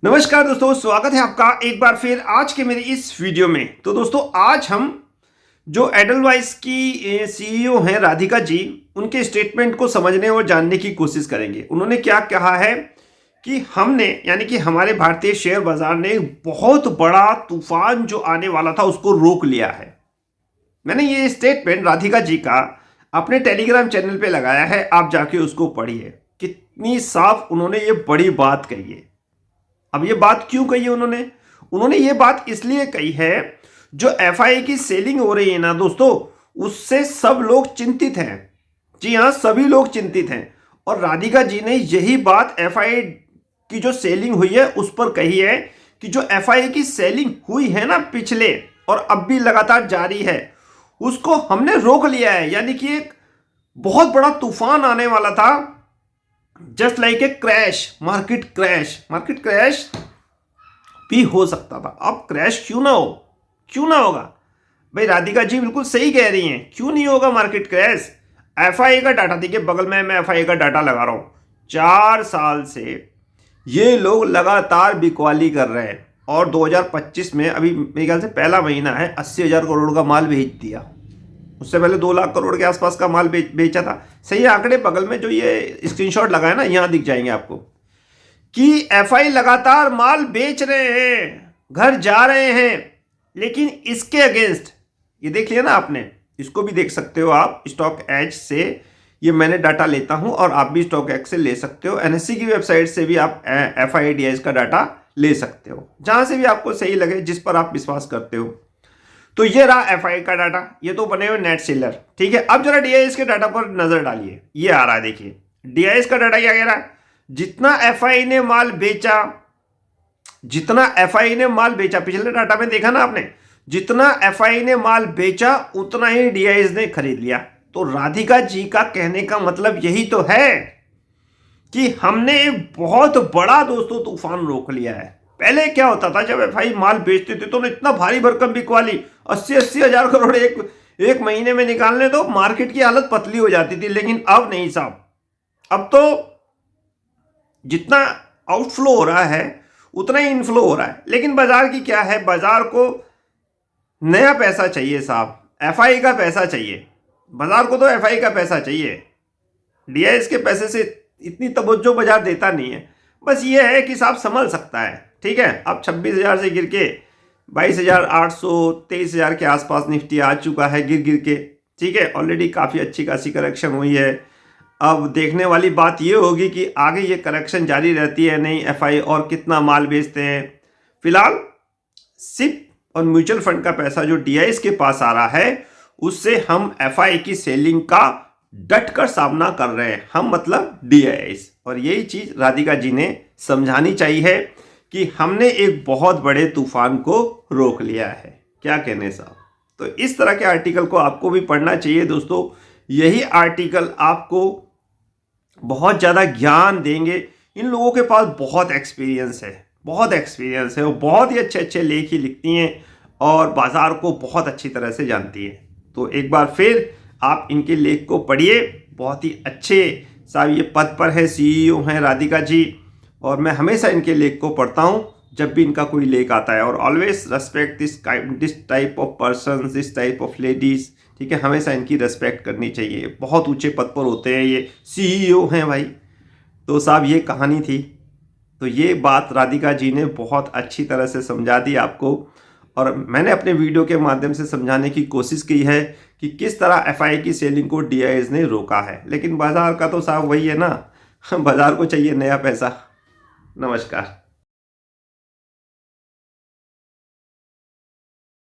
नमस्कार दोस्तों, स्वागत है आपका एक बार फिर आज के मेरे इस वीडियो में। तो दोस्तों आज हम जो एडलवाइस की सीईओ हैं राधिका जी, उनके स्टेटमेंट को समझने और जानने की कोशिश करेंगे। उन्होंने क्या कहा है कि हमने यानी कि हमारे भारतीय शेयर बाजार ने बहुत बड़ा तूफान जो आने वाला था उसको रोक लिया है। मैंने ये स्टेटमेंट राधिका जी का अपने टेलीग्राम चैनल पे लगाया है, आप जाके उसको पढ़िए। कितनी साफ उन्होंने ये बड़ी बात कही है। अब ये बात क्यों कही है उन्होंने ये बात इसलिए कही है, जो एफआईआई की सेलिंग हो रही है ना दोस्तों, उससे सब लोग चिंतित हैं। जी हाँ, सभी लोग चिंतित हैं। और राधिका जी ने यही बात एफआईआई की जो सेलिंग हुई है उस पर कही है कि जो एफआईआई की सेलिंग हुई है ना पिछले और अब भी लगातार जारी है, उसको हमने रोक लिया है। यानी कि एक बहुत बड़ा तूफान आने वाला था, just like a crash, market crash भी हो सकता था। अब क्रैश क्यों ना होगा भाई। राधिका जी बिल्कुल सही कह रही हैं, क्यों नहीं होगा मार्केट क्रैश। एफआईआई का डाटा देखिए, बगल में मैं एफआईआई का डाटा लगा रहा हूं। 4 साल से ये लोग लगातार बिकवाली कर रहे हैं और 2025 में अभी मेरे ख्याल से पहला महीना है, 80,000 करोड़ का माल भेज दिया। उससे पहले 2 लाख करोड़ के आसपास का माल बेचा था। सही आंकड़े बगल में जो ये स्क्रीनशॉट लगा है ना, यहां दिख जाएंगे आपको कि एफआई लगातार माल बेच रहे हैं, घर जा रहे हैं। लेकिन इसके अगेंस्ट ये देख लिया ना आपने, इसको भी देख सकते हो आप स्टॉक एज से। ये मैंने डाटा लेता हूं और आप भी स्टॉक एक्स से ले सकते हो। एनएससी की वेबसाइट से भी आप एफआईडीएस का डाटा ले सकते हो, जहां से भी आपको सही लगे, जिस पर आप विश्वास करते हो। तो ये रहा एफआई का डाटा, ये तो बने हुए नेट सेलर, ठीक है। अब जरा डीआईएस के डाटा पर नजर डालिए, ये आ रहा है देखिए। डीआईएस का डाटा क्या कह रहा है, जितना एफआई ने माल बेचा पिछले डाटा में देखा ना आपने, जितना एफआई ने माल बेचा उतना ही डीआईएस ने खरीद लिया। तो राधिका जी का कहने का मतलब यही तो है कि हमने एक बहुत बड़ा दोस्तों तूफान रोक लिया है। पहले क्या होता था, जब एफआई माल बेचते थे तो इतना भारी भरकम बिकवाली, 80-80 हजार करोड़ एक महीने में निकालने तो मार्केट की हालत पतली हो जाती थी। लेकिन अब नहीं साहब, अब तो जितना आउटफ्लो हो रहा है उतना ही इनफ्लो हो रहा है। लेकिन बाजार की क्या है, बाजार को नया पैसा चाहिए साहब, एफआई का पैसा चाहिए। बाजार को तो एफआई का पैसा चाहिए, डीआईएस के पैसे से इतनी तवज्जो बाजार देता नहीं है। बस ये है कि साहब संभल सकता है, ठीक है। अब 26,000 से गिर के 22,800 23,000 के आसपास निफ्टी आ चुका है गिर के, ठीक है। ऑलरेडी काफ़ी अच्छी खासी करेक्शन हुई है। अब देखने वाली बात ये होगी कि आगे ये करेक्शन जारी रहती है नहीं, एफआई और कितना माल बेचते हैं। फिलहाल सिप और म्यूचुअल फंड का पैसा जो डीआईएस के पास आ रहा है, उससे हम एफआई की सेलिंग का डट कर सामना कर रहे हैं, हम मतलब डीआईएस। और यही चीज राधिका जी ने समझानी चाहिए कि हमने एक बहुत बड़े तूफान को रोक लिया है। क्या कहने साहब। तो इस तरह के आर्टिकल को आपको भी पढ़ना चाहिए दोस्तों। यही आर्टिकल आपको बहुत ज़्यादा ज्ञान देंगे। इन लोगों के पास बहुत एक्सपीरियंस है वो बहुत ही अच्छे अच्छे लेख ही लिखती हैं और बाजार को बहुत अच्छी तरह से जानती हैं। तो एक बार फिर आप इनके लेख को पढ़िए, बहुत ही अच्छे साहब ये पद पर है, सीईओ हैं राधिका जी। और मैं हमेशा इनके लेख को पढ़ता हूँ जब भी इनका कोई लेख आता है। और always respect this type of person, this type of ladies, ठीक है। हमेशा इनकी रेस्पेक्ट करनी चाहिए, बहुत ऊंचे पद पर होते हैं, ये सीईओ हैं भाई। तो साहब ये कहानी थी। तो ये बात राधिका जी ने बहुत अच्छी तरह से समझा दी आपको, और मैंने अपने वीडियो के माध्यम से समझाने की कोशिश की है कि किस तरह एफआई की सेलिंग को डीआईएस ने रोका है। लेकिन बाजार का तो साहब वही है ना, बाजार को चाहिए नया पैसा। नमस्कार।